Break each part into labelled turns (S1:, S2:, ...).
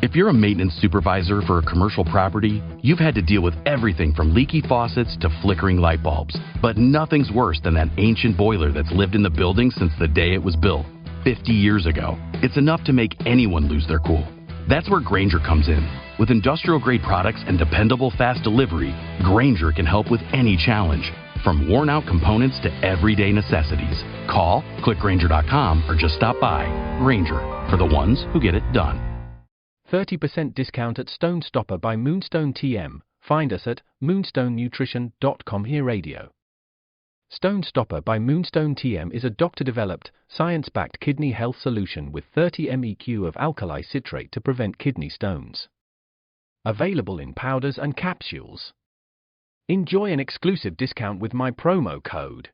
S1: If you're a maintenance supervisor for a commercial property, you've had to deal with everything from leaky faucets to flickering light bulbs. But nothing's worse than that ancient boiler that's lived in the building since the day it was built, 50 years ago. It's enough to make anyone lose their cool. That's where Grainger comes in. With industrial-grade products and dependable fast delivery, Grainger can help with any challenge, from worn-out components to everyday necessities. Call, click Grainger.com, or just stop by. Grainger, for the ones who get it done.
S2: 30% discount at Stone Stopper by Moonstone TM. Find us at moonstonenutrition.com. Here radio. Stone Stopper by Moonstone TM is a doctor-developed, science-backed kidney health solution with 30 MEq of alkali citrate to prevent kidney stones. Available in powders and capsules. Enjoy an exclusive discount with my promo code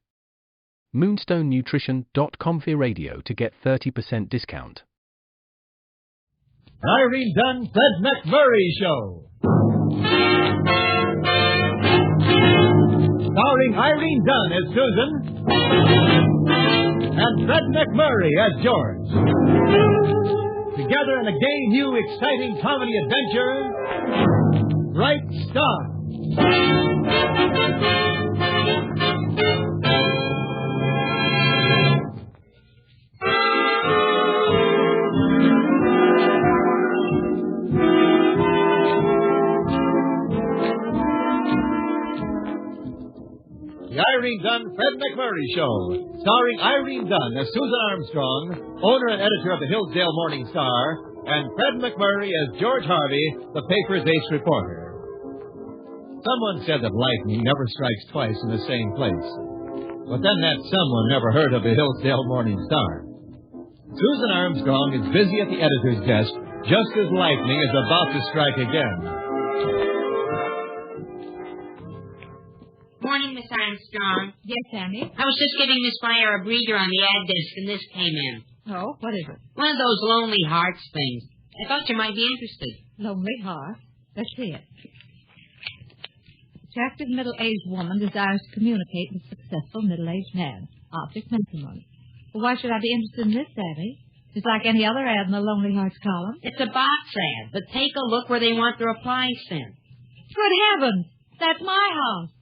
S2: moonstonenutrition.com. Here radio to get 30% discount.
S3: Irene Dunne-Fred MacMurray Show. Starring Irene Dunne as Susan and Fred MacMurray as George. Together in a gay, new, exciting comedy adventure, Bright Star. The Irene Dunne-Fred MacMurray Show, starring Irene Dunne as Susan Armstrong, owner and editor of the Hillsdale Morning Star, and Fred MacMurray as George Harvey, the paper's ace reporter. Someone said that lightning never strikes twice in the same place. But then that someone never heard of the Hillsdale Morning Star. Susan Armstrong is busy at the editor's desk just as lightning is about to strike again.
S4: Morning, Miss Armstrong.
S5: Yes, Sammy?
S4: I was just giving Miss Meyer a breather on the ad disc, and this came in.
S5: Oh, what is it?
S4: One of those Lonely Hearts things. I thought you might be interested.
S5: Lonely Heart. Let's see it. Attractive middle-aged woman desires to communicate with successful middle-aged man. Object matrimony. Well, why should I be interested in this, Sammy? It's like any other ad in the Lonely Hearts column.
S4: It's a box ad, but take a look where they want the reply sent.
S5: Good heavens! That's my house.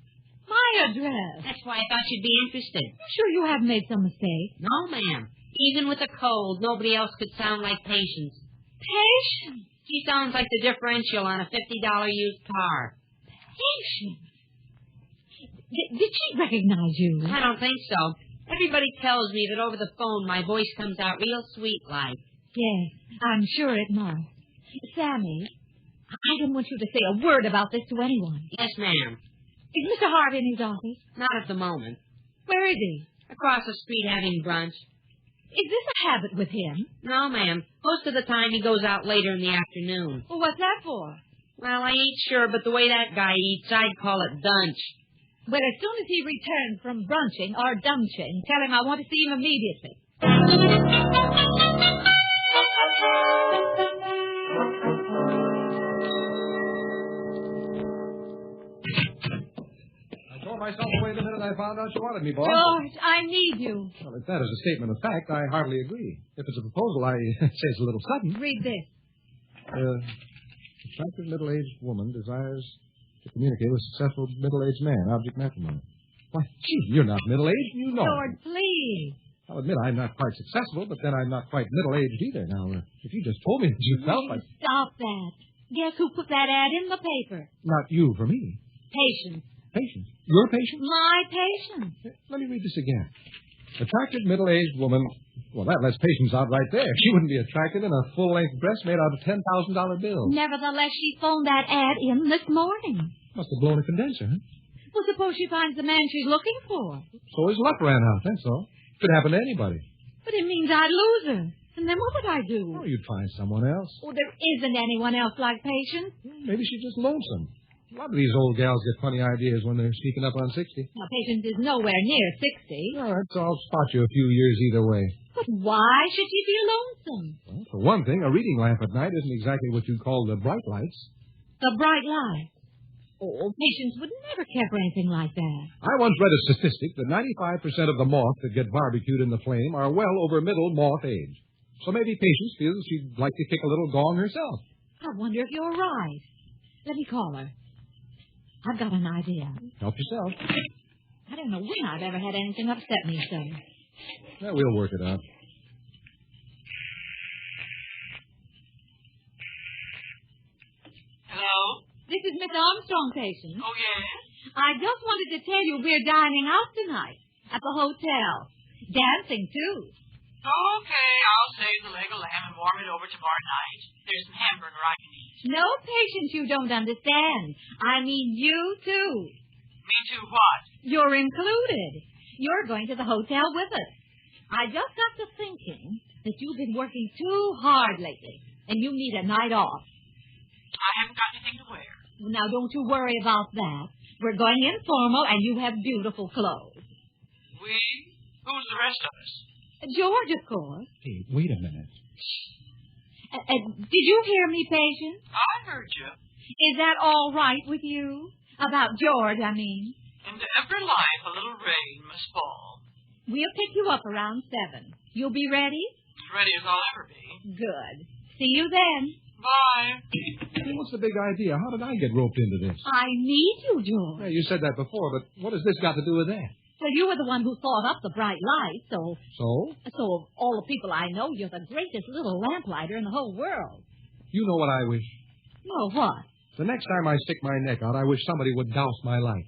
S5: My address.
S4: That's why I thought you'd be interested.
S5: You sure you haven't made some mistake?
S4: No, ma'am. Even with a cold, nobody else could sound like Patience.
S5: Patience?
S4: She sounds like the differential on a $50 used car.
S5: Patience? Did she recognize you?
S4: I don't think so. Everybody tells me that over the phone my voice comes out real sweet-like.
S5: Yes, I'm sure it must. Sammy, I don't want you to say a word about this to anyone.
S4: Yes, ma'am.
S5: Is Mr. Harvey in his office?
S4: Not at the moment.
S5: Where is he?
S4: Across the street having brunch.
S5: Is this a habit with him?
S4: No, ma'am. Most of the time he goes out later in the afternoon.
S5: Well, what's that for?
S4: Well, I ain't sure, but the way that guy eats, I'd call it dunch.
S5: Well, as soon as he returns from brunching or dunching, tell him I want to see him immediately.
S6: Myself away the minute I found out you wanted me, boss.
S5: George, I need you.
S6: Well, if that is a statement of fact, I hardly agree. If it's a proposal, I say it's a little sudden.
S5: Read this.
S6: Attractive middle-aged woman desires to communicate with successful middle-aged man. Object matrimony. Why, gee, you're not middle-aged, you know.
S5: George, please.
S6: I'll admit I'm not quite successful, but then I'm not quite middle-aged either. Now, if you just told me that you felt like...
S5: Stop that. Guess who put that ad in the paper?
S6: Not you, for me.
S5: Patience.
S6: Patience? Your patience?
S5: My patience.
S6: Let me read this again. Attractive middle-aged woman. Well, that lets Patience out right there. She wouldn't be attractive in a full-length dress made out of $10,000 bills.
S5: Nevertheless, she phoned that ad in this morning.
S6: Must have blown a condenser, huh?
S5: Well, suppose she finds the man she's looking for.
S6: So his luck ran out, that's all. Could happen to anybody.
S5: But it means I'd lose her. And then what would I do?
S6: Oh, you'd find someone else.
S5: Oh, there isn't anyone else like Patience.
S6: Maybe she's just lonesome. A lot of these old gals get funny ideas when they're sneaking up on 60.
S5: Now, Patience is nowhere near 60.
S6: All right, so I'll spot you a few years either way.
S5: But why should she be lonesome?
S6: Well, for one thing, a reading lamp at night isn't exactly what you'd call the bright lights.
S5: The bright light. Oh, Patience would never care for anything like that.
S6: I once read a statistic that 95% of the moth that get barbecued in the flame are well over middle moth age. So maybe Patience feels she'd like to kick a little gong herself.
S5: I wonder if you're right. Let me call her. I've got an idea.
S6: Help yourself.
S5: I don't know when I've ever had anything upset me so.
S6: Yeah, we'll work it out.
S7: Hello?
S5: This is Miss Armstrong, patient.
S7: Oh, yes?
S5: I just wanted to tell you we're dining out tonight at the hotel. Dancing, too.
S7: Okay, I'll save the leg of lamb and warm it over tomorrow night. There's some hamburger I can eat.
S5: No, patient, you don't understand. I mean you, too.
S7: Me too what?
S5: You're included. You're going to the hotel with us. I just got to thinking that you've been working too hard lately, and you need a night off.
S7: I haven't got anything to wear.
S5: Now, don't you worry about that. We're going informal, and you have beautiful clothes.
S7: We? Who's the rest of us?
S5: George, of course.
S6: Hey, wait a minute.
S5: Did you hear me, patient?
S7: I heard you.
S5: Is that all right with you? About George, I mean.
S7: Into every life a little rain must fall.
S5: We'll pick you up around 7. You'll be ready?
S7: As ready as I'll ever be.
S5: Good. See you then.
S7: Bye.
S6: Hey, what's the big idea? How did I get roped into this?
S5: I need you, George.
S6: Yeah, you said that before, but what has this got to do with that?
S5: Well, you were the one who thought up the bright light, so
S6: So?
S5: of all the people I know, you're the greatest little lamplighter in the whole world.
S6: You know what I wish?
S5: No, what?
S6: The next time I stick my neck out, I wish somebody would douse my light.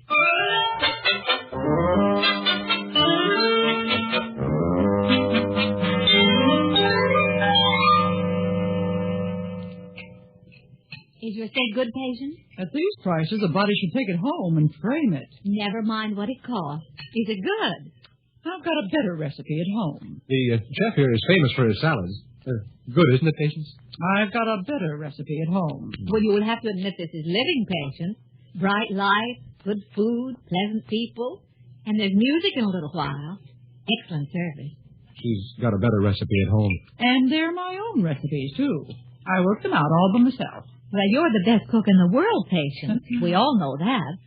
S5: Is your steak good, patient?
S8: At these prices, a body should take it home and frame it.
S5: Never mind what it costs. Is it good?
S8: I've got a better recipe at home.
S6: The chef here is famous for his salads. Good, isn't it, Patience?
S8: I've got a better recipe at home.
S5: Well, you will have to admit this is living, patient. Bright light, good food, pleasant people, and there's music in a little while. Excellent service.
S6: She's got a better recipe at home.
S8: And they're my own recipes, too. I work them out all by myself.
S5: Well, you're the best cook in the world, patient. We all know that.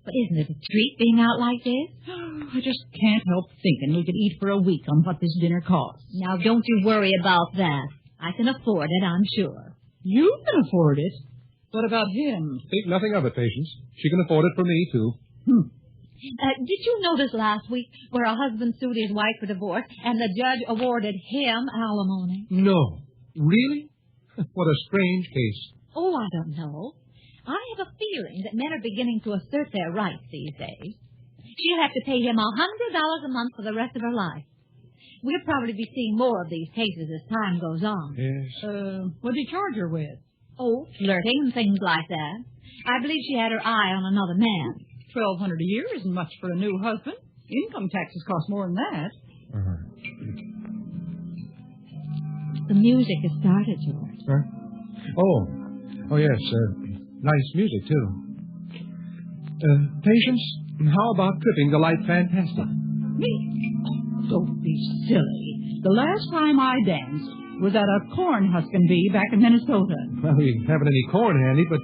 S5: But isn't it a treat being out like this?
S8: I just can't help thinking we could eat for a week on what this dinner costs.
S5: Now, don't you worry about that. I can afford it, I'm sure.
S8: You can afford it. What about him?
S6: Think nothing of it, Patience. She can afford it for me, too.
S5: Did you notice last week where a husband sued his wife for divorce and the judge awarded him alimony?
S6: No. Really? What a strange case.
S5: Oh, I don't know. I have a feeling that men are beginning to assert their rights these days. She'll have to pay him $100 a month for the rest of her life. We'll probably be seeing more of these cases as time goes on.
S6: Yes.
S8: What did he charge her with?
S5: Oh, flirting and things like that. I believe she had her eye on another man.
S8: $1,200 a year isn't much for a new husband. Income taxes cost more than that.
S5: The music has started, George.
S6: Huh? Oh, yes. Nice music, too. Patience, how about tripping the light fantastic?
S8: Me? Don't be silly. The last time I danced was at a corn-husking bee back in Minnesota.
S6: Well, we haven't any corn handy, but,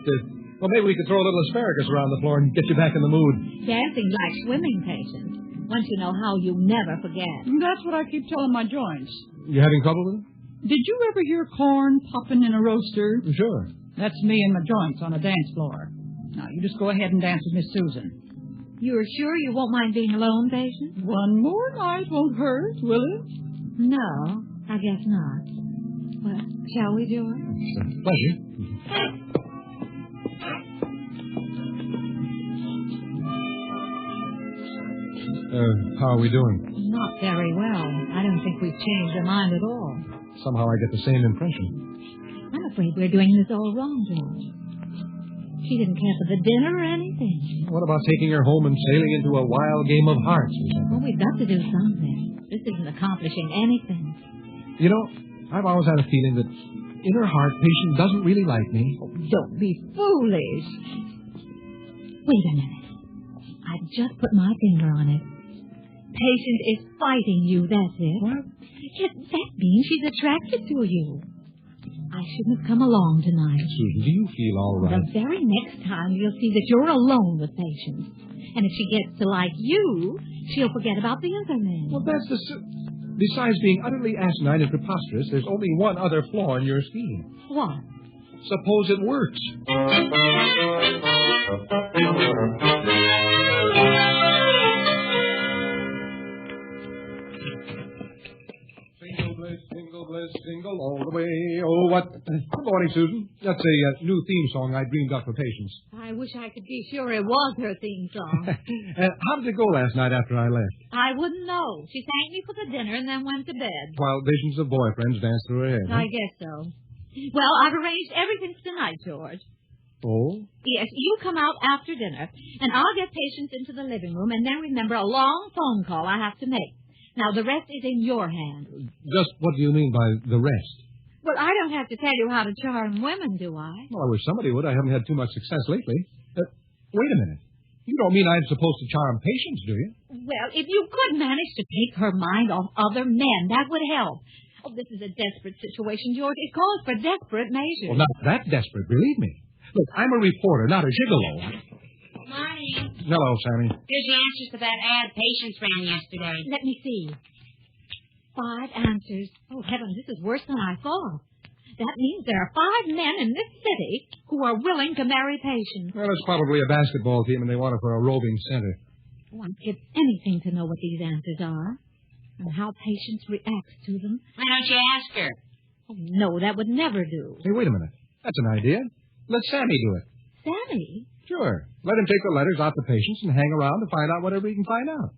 S6: maybe we could throw a little asparagus around the floor and get you back in the mood.
S5: Dancing's like swimming, patient. Once you know how, you never forget.
S8: That's what I keep telling my joints.
S6: You having trouble with it?
S8: Did you ever hear corn popping in a roaster?
S6: Sure.
S8: That's me and my joints on a dance floor. Now, you just go ahead and dance with Miss Susan.
S5: You're sure you won't mind being alone, patient?
S8: One more night won't hurt, will it?
S5: No, I guess not. Well, shall we, George?
S6: It's a pleasure. How are we doing?
S5: Not very well. I don't think we've changed our mind at all.
S6: Somehow I get the same impression.
S5: I'm afraid we're doing this all wrong, George. She didn't care for the dinner or anything.
S6: What about taking her home and sailing into a wild game of hearts or something?
S5: Well, we've got to do something. This isn't accomplishing anything.
S6: You know, I've always had a feeling that in her heart, Patience doesn't really like me.
S5: Oh, don't be foolish. Wait a minute. I've just put my finger on it. Patience is fighting you, that's it.
S6: What?
S5: That means she's attracted to you. I shouldn't have come along tonight.
S6: Susan, do you feel all right?
S5: The very next time you'll see that you're alone with Patience. And if she gets to like you, she'll forget about the other men.
S6: Well, that's the... Besides being utterly asinine and preposterous, there's only one other flaw in your scheme.
S5: What?
S6: Suppose it works. Single all the way. Oh, what? Good morning, Susan. That's a new theme song I dreamed up for Patience.
S5: I wish I could be sure it was her theme song.
S6: How did it go last night after I left?
S5: I wouldn't know. She thanked me for the dinner and then went to bed.
S6: While visions of boyfriends danced through her head.
S5: I guess so. Well, I've arranged everything for tonight, George.
S6: Oh?
S5: Yes, you come out after dinner, and I'll get Patience into the living room, and then remember a long phone call I have to make. Now, the rest is in your hands.
S6: Just what do you mean by the rest?
S5: Well, I don't have to tell you how to charm women, do I?
S6: Well, I wish somebody would. I haven't had too much success lately. Wait a minute. You don't mean I'm supposed to charm Patience, do you?
S5: Well, if you could manage to take her mind off other men, that would help. Oh, this is a desperate situation, George. It calls for desperate measures.
S6: Well, not that desperate, believe me. Look, I'm a reporter, not a gigolo.
S4: Morning.
S6: Hello, Sammy.
S4: Here's the answers to that ad Patience ran yesterday.
S5: Let me see. 5 answers. Oh, heavens, this is worse than I thought. That means there are 5 men in this city who are willing to marry Patience.
S6: Well, it's probably a basketball team, and they want it for a roving center.
S5: Oh, I'd give anything to know what these answers are and how Patience reacts to them.
S4: Why don't you ask her?
S5: Oh, no, that would never do.
S6: Hey, wait a minute. That's an idea. Let Sammy do it.
S5: Sammy?
S6: Sure. Let him take the letters out to Patience and hang around to find out whatever he can find out.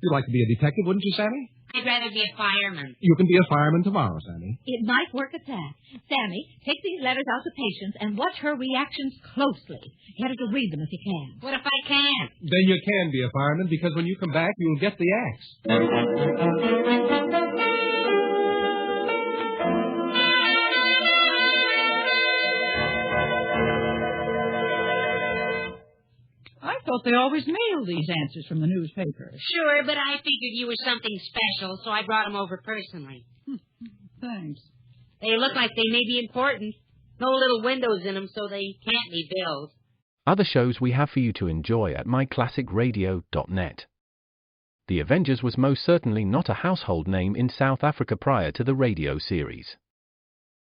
S6: You'd like to be a detective, wouldn't you, Sammy?
S4: I'd rather be a fireman.
S6: You can be a fireman tomorrow, Sammy.
S5: It might work at that. Sammy, take these letters out to Patience and watch her reactions closely. Get her to read them if you can.
S4: What if I can't?
S6: Then you can be a fireman, because when you come back, you'll get the axe.
S8: I thought they always mailed these answers from the newspaper.
S4: Sure, but I figured you were something special, so I brought them over personally.
S8: Thanks.
S4: They look like they may be important. No little windows in them, so they can't be bills.
S2: Other shows we have for you to enjoy at myclassicradio.net. The Avengers was most certainly not a household name in South Africa prior to the radio series.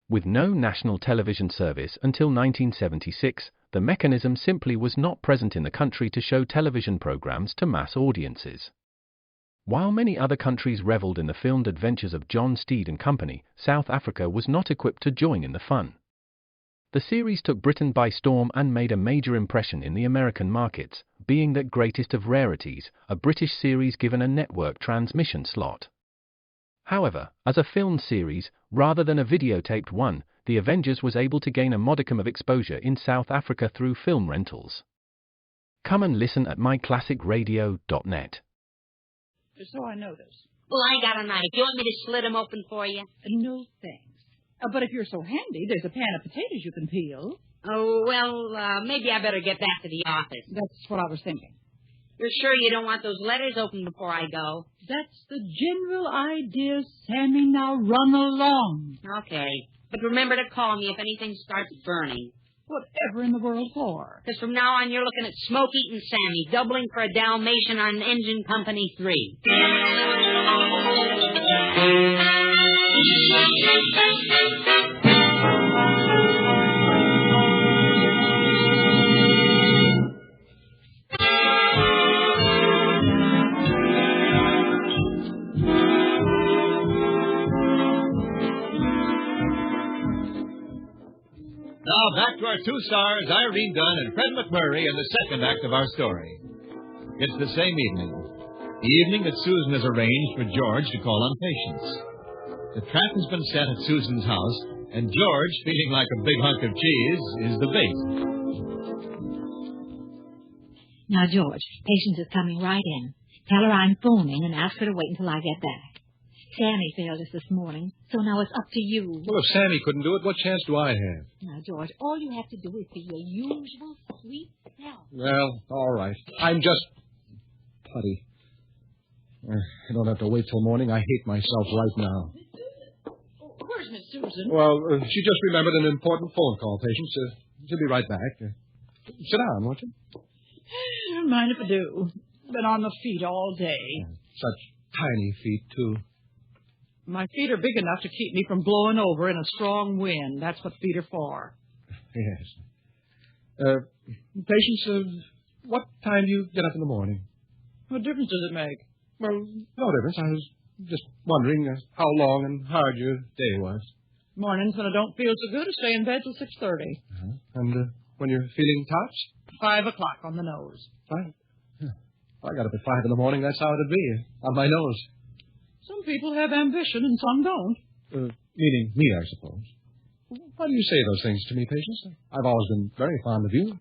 S2: With no national television service until 1976, the mechanism simply was not present in the country to show television programs to mass audiences. While many other countries reveled in the filmed adventures of John Steed and company, South Africa was not equipped to join in the fun. The series took Britain by storm and made a major impression in the American markets, being that greatest of rarities, a British series given a network transmission slot. However, as a filmed series, rather than a videotaped one, The Avengers was able to gain a modicum of exposure in South Africa through film rentals. Come and listen at myclassicradio.net.
S8: So I notice.
S4: Well, I got a knife. Do you want me to slit them open for you?
S8: No, thanks. But if you're so handy, there's a pan of potatoes you can peel.
S4: Oh, well, maybe I better get back to the office.
S8: That's what I was thinking.
S4: You're sure you don't want those letters open before I go?
S8: That's the general idea, Sammy. Now run along.
S4: Okay. But remember to call me if anything starts burning.
S8: Whatever in the world for?
S4: Because from now on, you're looking at Smoke-Eating Sammy, doubling for a Dalmatian on Engine Company 3.
S3: Now back to our two stars, Irene Dunne and Fred MacMurray, in the second act of our story. It's the same evening. The evening that Susan has arranged for George to call on Patience. The trap has been set at Susan's house, and George, feeling like a big hunk of cheese, is the bait.
S5: Now, George, Patience is coming right in. Tell her I'm phoning and ask her to wait until I get back. Sammy failed us this morning, so now it's up to you.
S6: Well, if Sammy couldn't do it, what chance do I have?
S5: Now, George, all you have to do is be your usual sweet self.
S6: Well, all right. I'm just putty. I don't have to wait till morning. I hate myself right now.
S8: Where's Miss Susan?
S6: Well, she just remembered an important phone call, Patience. She'll be right back. Sit down, won't you?
S8: Don't mind if I do. Been on the feet all day.
S6: Such tiny feet, too.
S8: My feet are big enough to keep me from blowing over in a strong wind. That's what feet are for.
S6: Yes. Patience, what time do you get up in the morning?
S8: What difference does it make?
S6: Well, no difference. I was just wondering how long and hard your day was.
S8: Mornings when I don't feel so good, I stay in bed till 6:30.
S6: Uh-huh. And when you're feeling tops?
S8: 5 o'clock on the nose.
S6: Right. Yeah. I got up at 5 in the morning. That's how it'd be, on my nose.
S8: Some people have ambition and some don't.
S6: Meaning me, I suppose. Why do you say those things to me, Patience? I've always been very fond of you.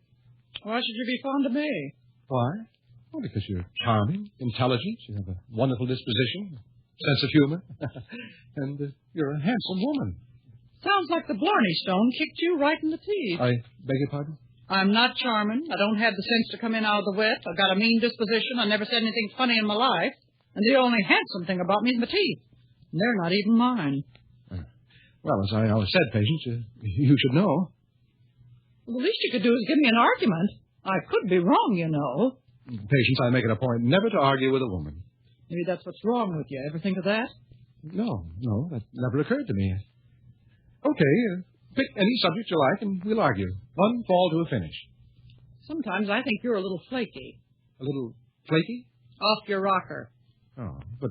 S8: Why should you be fond of me?
S6: Why? Well, because you're charming, intelligent, you have a wonderful disposition, sense of humor, and you're a handsome woman.
S8: Sounds like the Blarney Stone kicked you right in the teeth.
S6: I beg your pardon?
S8: I'm not charming. I don't have the sense to come in out of the wet. I've got a mean disposition. I never said anything funny in my life. And the only handsome thing about me is my teeth. And they're not even mine.
S6: Well, as I always said, Patience, you should know.
S8: Well, the least you could do is give me an argument. I could be wrong, you know.
S6: Patience, I make it a point never to argue with a woman.
S8: Maybe that's what's wrong with you. Ever think of that?
S6: No, that never occurred to me. Okay, pick any subject you like and we'll argue. One fall to a finish.
S8: Sometimes I think you're a little flaky.
S6: A little flaky?
S8: Off your rocker.
S6: Oh, but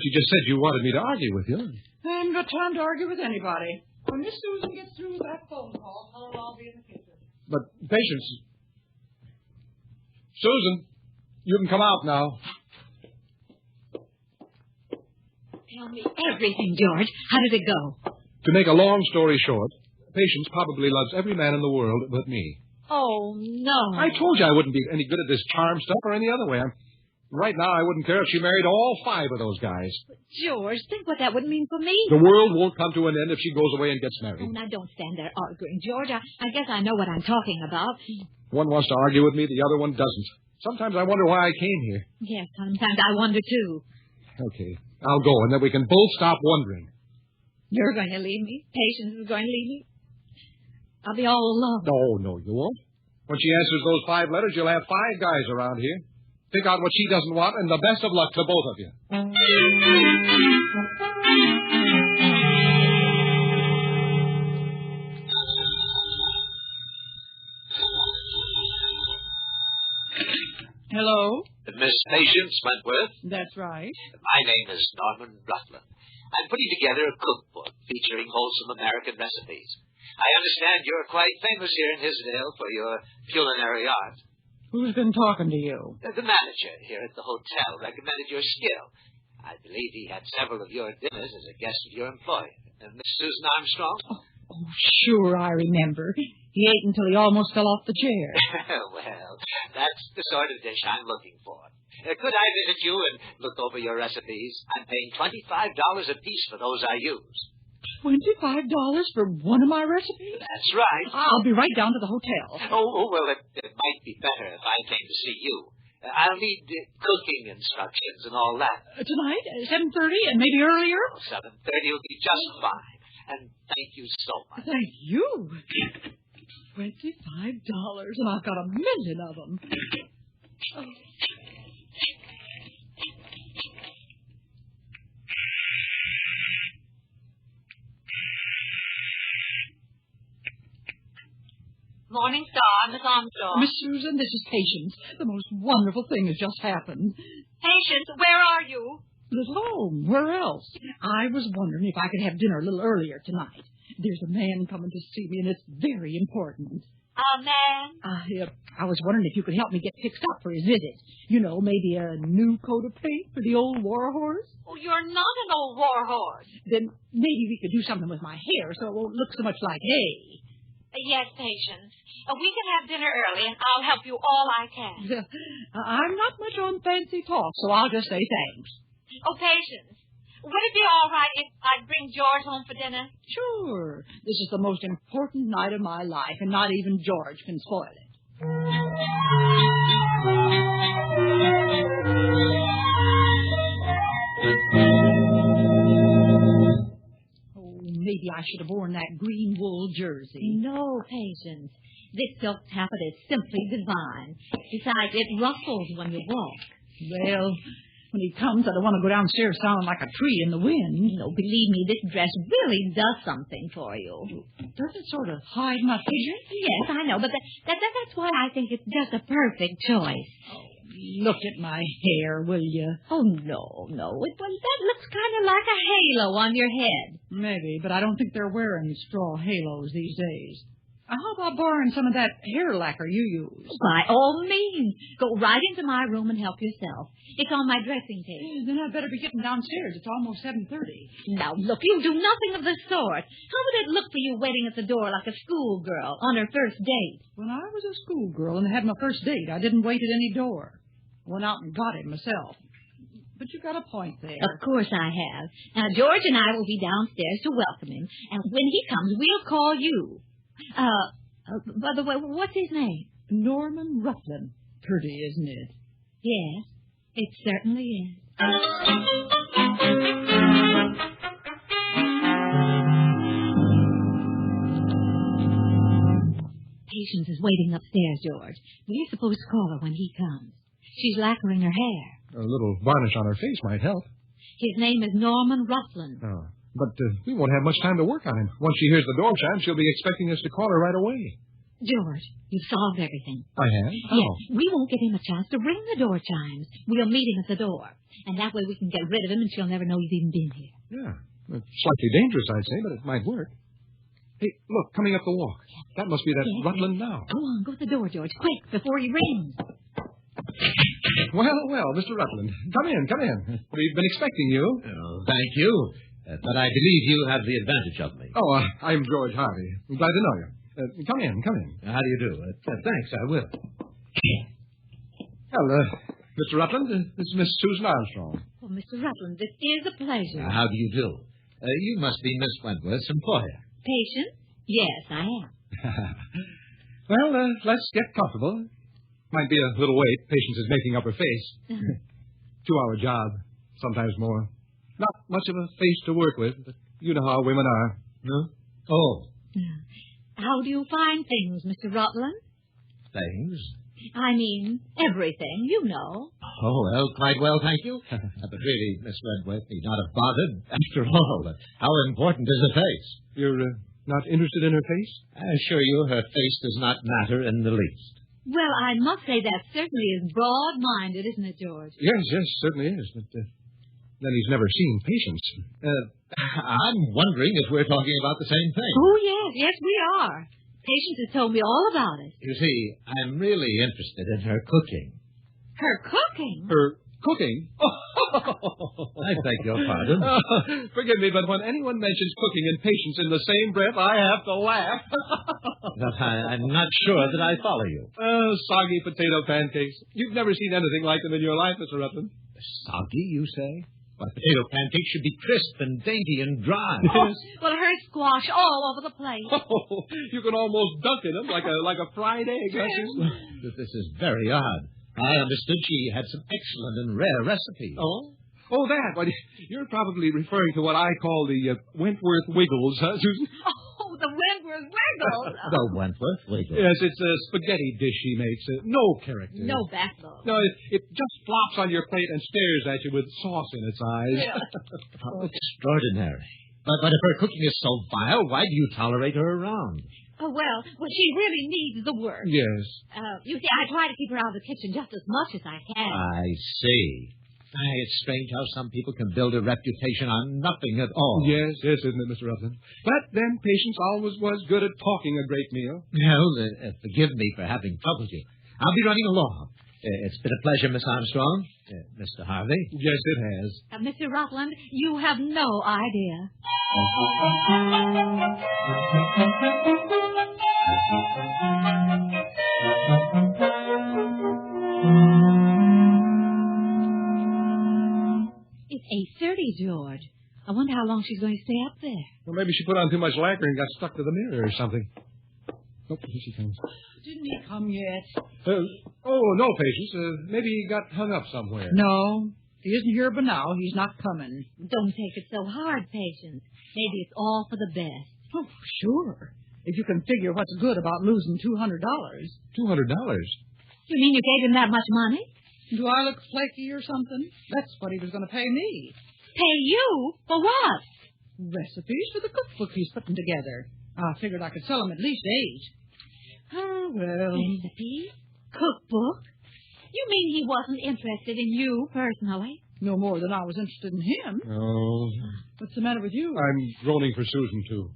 S6: you just said you wanted me to argue with you.
S8: I haven't got time to argue with anybody. When Miss Susan gets through with that phone call, tell her I'll be in the kitchen.
S6: But, Patience. Susan, you can come out now.
S5: Tell me everything, George. How did it go?
S6: To make a long story short, Patience probably loves every man in the world but me.
S5: Oh, no.
S6: I told you I wouldn't be any good at this charm stuff or any other way. Right now, I wouldn't care if she married all 5 of those guys.
S5: But George, think what that would mean for me.
S6: The world won't come to an end if she goes away and gets married.
S5: Oh, now, don't stand there arguing, George. I guess I know what I'm talking about.
S6: One wants to argue with me, the other one doesn't. Sometimes I wonder why I came here.
S5: Yes, sometimes I wonder, too.
S6: Okay, I'll go, and then we can both stop wondering.
S5: You're going to leave me? Patience is going to leave me? I'll be all alone.
S6: No, you won't. When she answers those 5 letters, you'll have 5 guys around here. Pick out what she doesn't want, and the best of luck to both of you.
S8: Hello?
S9: Miss Patience Wentworth?
S8: That's right.
S9: My name is Norman Rutland. I'm putting together a cookbook featuring wholesome American recipes. I understand you're quite famous here in Hillsdale for your culinary art.
S8: Who's been talking to you?
S9: The manager here at the hotel recommended your skill. I believe he had several of your dinners as a guest of your employer. Miss Susan Armstrong?
S8: Oh, sure, I remember. He ate until he almost fell off the chair.
S9: Well, that's the sort of dish I'm looking for. Could I visit you and look over your recipes? I'm paying $25 apiece for those I use.
S8: $25 for one of my recipes?
S9: That's right.
S8: I'll be right down to the hotel.
S9: Oh well, it might be better if I came to see you. I'll need cooking instructions and all that.
S8: Tonight, 7:30 and maybe earlier?
S9: 7:30 will be just fine. And thank you so much.
S8: Thank you. $25, and I've got a million of them. Oh.
S4: Morning Star, Miss Armstrong.
S8: Miss Susan, this is Patience. The most wonderful thing has just happened.
S4: Patience, where are you?
S8: At home. Where else? I was wondering if I could have dinner a little earlier tonight. There's a man coming to see me, and it's very important.
S4: A man?
S8: I was wondering if you could help me get fixed up for his visit. You know, maybe a new coat of paint for the old war horse.
S4: Oh, you're not an old war horse.
S8: Then maybe we could do something with my hair so it won't look so much like hay.
S4: Yes, Patience. We can have dinner early, and I'll help you all I can.
S8: I'm not much on fancy talk, so I'll just say thanks.
S4: Oh, Patience, would it be all right if I bring George home for dinner?
S8: Sure. This is the most important night of my life, and not even George can spoil it. Oh, maybe I should have worn that green wool jersey.
S5: No, Patience. This silk taffeta is simply divine. Besides, it rustles when you walk.
S8: Well, When he comes, I don't want to go downstairs sounding like a tree in the wind.
S5: No, believe me, this dress really does something for you.
S8: Does it sort of hide my figure?
S5: Yes, I know, but that's why I think it's just a perfect choice.
S8: Look at my hair, will you?
S5: Oh, no. That looks kind of like a halo on your head.
S8: Maybe, but I don't think they're wearing straw halos these days. How about borrowing some of that hair lacquer you use?
S5: By all means. Go right into my room and help yourself. It's on my dressing table.
S8: Then I'd better be getting downstairs. It's almost 7:30.
S5: Now, look, you do nothing of the sort. How would it look for you waiting at the door like a schoolgirl on her first date?
S8: When I was a schoolgirl and had my first date, I didn't wait at any door. I went out and got it myself. But you got a point there.
S5: Of course I have. Now, George and I will be downstairs to welcome him. And when he comes, we'll call you. By the way, what's his name?
S8: Norman Rutland. Pretty, isn't it?
S5: Yes, it certainly is. Patience is waiting upstairs, George. We're supposed to call her when he comes. She's lacquering her hair.
S6: A little varnish on her face might help.
S5: His name is Norman Rutland.
S6: Oh. But we won't have much time to work on him. Once she hears the door chime, she'll be expecting us to call her right away.
S5: George, you've solved everything.
S6: I have?
S5: Yes, we won't give him a chance to ring the door chimes. We'll meet him at the door. And that way we can get rid of him and she'll never know he's even been here.
S6: Yeah. It's slightly dangerous, I'd say, but it might work. Hey, look, coming up the walk. Yeah. That must be that Rutland now.
S5: Go on, go to the door, George, quick, before he rings.
S6: Well, Mr. Rutland. Come in. We've been expecting you.
S3: Oh, thank you. But I believe you have the advantage of me.
S6: Oh, I'm George Harvey. I'm glad to know you. Come in.
S3: How do you do? Thanks, I will.
S6: Well, Mr. Rutland, this is Miss Susan Armstrong.
S5: Oh, Mr. Rutland, this is a pleasure.
S3: How do you do? You must be Miss Wentworth's employer.
S5: Patient? Yes, I am.
S6: Well, let's get comfortable. Might be a little wait. Patience is making up her face. 2-hour job, sometimes more. Not much of a face to work with, but you know how women are. No?
S3: Oh.
S5: How do you find things, Mr. Rutland?
S3: Things?
S5: I mean, everything, you know.
S3: Oh, well, quite well, thank you. But really, Miss Wentworth, need not have bothered. After all, how important is a face?
S6: You're not interested in her face?
S3: I assure you her face does not matter in the least.
S5: Well, I must say that certainly is broad-minded, isn't it, George?
S6: Yes, certainly is. But then he's never seen Patience.
S3: I'm wondering if we're talking about the same thing.
S5: Oh, yes, we are. Patience has told me all about it.
S3: You see, I'm really interested in her cooking.
S5: Her cooking?
S6: Her cooking?
S3: I beg your pardon.
S6: Forgive me, but when anyone mentions cooking and Patience in the same breath, I have to laugh.
S3: But I'm not sure that I follow you.
S6: Soggy potato pancakes. You've never seen anything like them in your life, Mr. Rutland.
S3: Soggy, you say? Why, potato pancakes should be crisp and dainty and dry.
S5: Oh, well, her squash all over the place.
S6: Oh, you can almost dunk in them like a fried egg.
S3: This is very odd. I understood she had some excellent and rare recipes.
S6: Oh, that. Well, you're probably referring to what I call the Wentworth Wiggles, huh, Susan?
S5: Oh, the Wentworth Wiggles.
S3: The Wentworth Wiggles.
S6: Yes, it's a spaghetti dish she makes. No character.
S5: No backbone.
S6: No, it just flops on your plate and stares at you with sauce in its eyes.
S5: Yeah.
S3: How extraordinary. But if her cooking is so vile, why do you tolerate her around?
S5: Oh, well, she really needs the work.
S6: Yes.
S5: You see, I try to keep her out of the kitchen just as much as I can.
S3: I see. It's strange how some people can build a reputation on nothing at all.
S6: Yes, isn't it, Mr. Rutland? But then Patience always was good at talking a great meal.
S3: Well, forgive me for having troubled you. I'll be running along. It's been a pleasure, Miss Armstrong. Mr. Harvey?
S6: Yes, it has.
S5: Mr. Rutland, you have no idea. It's 8:30, George. I wonder how long she's going to stay up there.
S6: Well, maybe she put on too much lacquer and got stuck to the mirror or something. Oh, here she comes.
S8: Didn't he come yet?
S6: No, Patience. Maybe he got hung up somewhere.
S8: No. If he isn't here by now, he's not coming.
S5: Don't take it so hard, Patience. Maybe it's all for the best.
S8: Oh, sure. If you can figure what's good about losing $200.
S6: $200?
S5: You mean you gave him that much money?
S8: Do I look flaky or something? That's what he was going to pay me.
S5: Pay you? For what?
S8: Recipes for the cookbook he's putting together. I figured I could sell them at least 8. Oh, well.
S5: Recipes? Cookbook? You mean he wasn't interested in you personally?
S8: No more than I was interested in him.
S6: Oh.
S8: What's the matter with you?
S6: I'm groaning for Susan, too.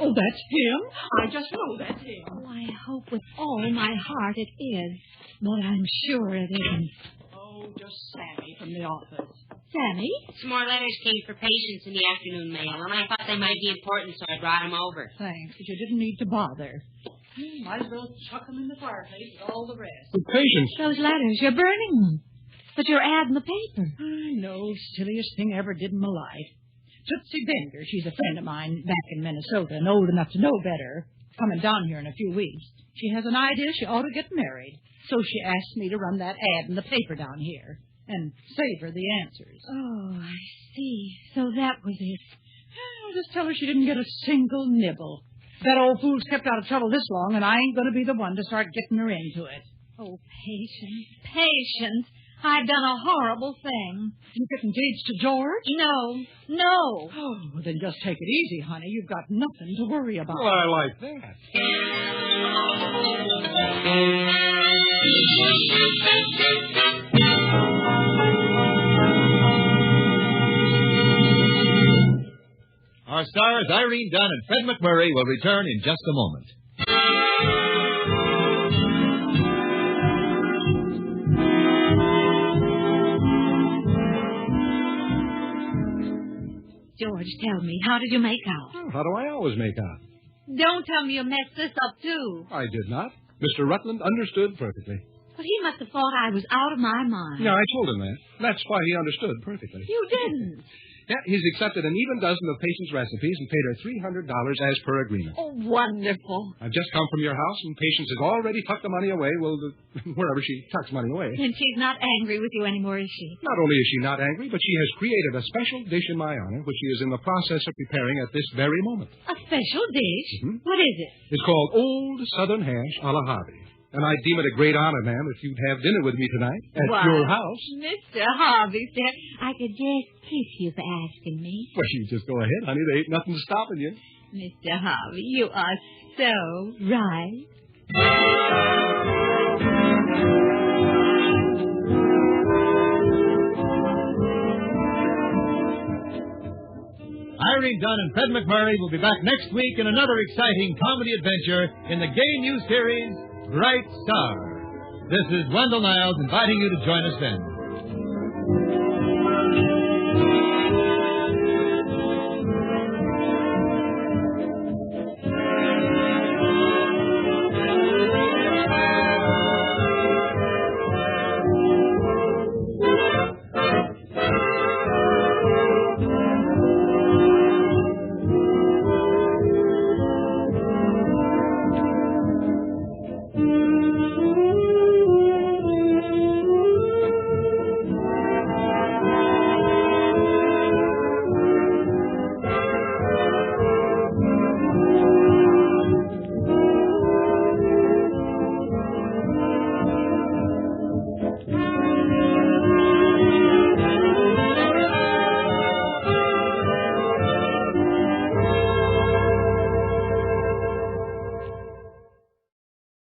S8: Oh, that's him? I just know that's him.
S5: Oh, I hope with all my heart it is. But I'm sure it isn't.
S8: Oh, just Sammy from the office.
S5: Sammy?
S4: Some more letters came for patients in the afternoon mail, and I thought they might be important, so I brought them over.
S8: Thanks, but you didn't need to bother. Might as well chuck them in the fireplace with all the rest.
S6: The patients.
S5: Those letters, you're burning them. But you're adding the paper.
S8: I know, silliest thing I ever did in my life. Tootsie Bender, she's a friend of mine back in Minnesota and old enough to know better, coming down here in a few weeks. She has an idea she ought to get married, so she asked me to run that ad in the paper down here and save her the answers.
S5: Oh, I see. So that was it.
S8: I'll just tell her she didn't get a single nibble. That old fool's kept out of trouble this long, and I ain't going to be the one to start getting her into it.
S5: Oh, Patience, Patience. I've done a horrible thing.
S8: You get engaged to George?
S5: No.
S8: Oh, well, then just take it easy, honey. You've got nothing to worry about.
S6: Well, I like that.
S3: Our stars, Irene Dunne and Fred MacMurray, will return in just a moment.
S5: George, tell me, how did you make out?
S6: Well, how do I always make out?
S5: Don't tell me you messed this up, too.
S6: I did not. Mr. Rutland understood perfectly.
S5: But he must have thought I was out of my mind.
S6: Yeah, I told him that. That's why he understood perfectly.
S5: You didn't.
S6: Yeah, he's accepted an even dozen of patients' recipes and paid her $300 as per agreement.
S5: Oh, wonderful.
S6: I've just come from your house, and Patience has already tucked the money away, wherever she tucks money away.
S5: And she's not angry with you anymore, is she?
S6: Not only is she not angry, but she has created a special dish in my honor, which she is in the process of preparing at this very moment.
S5: A special dish?
S6: Mm-hmm.
S5: What is it?
S6: It's called Old Southern Hash a la Harvey. And I deem it a great honor, ma'am, if you'd have dinner with me tonight at your house.
S5: Mr. Harvey, sir, I could just kiss you for asking me.
S6: Well, you just go ahead, honey. There ain't nothing stopping you.
S5: Mr. Harvey, you are so right.
S3: Irene Dunne and Fred MacMurray will be back next week in another exciting comedy adventure in the gay new series, Bright Star. This is Wendell Niles inviting you to join us then.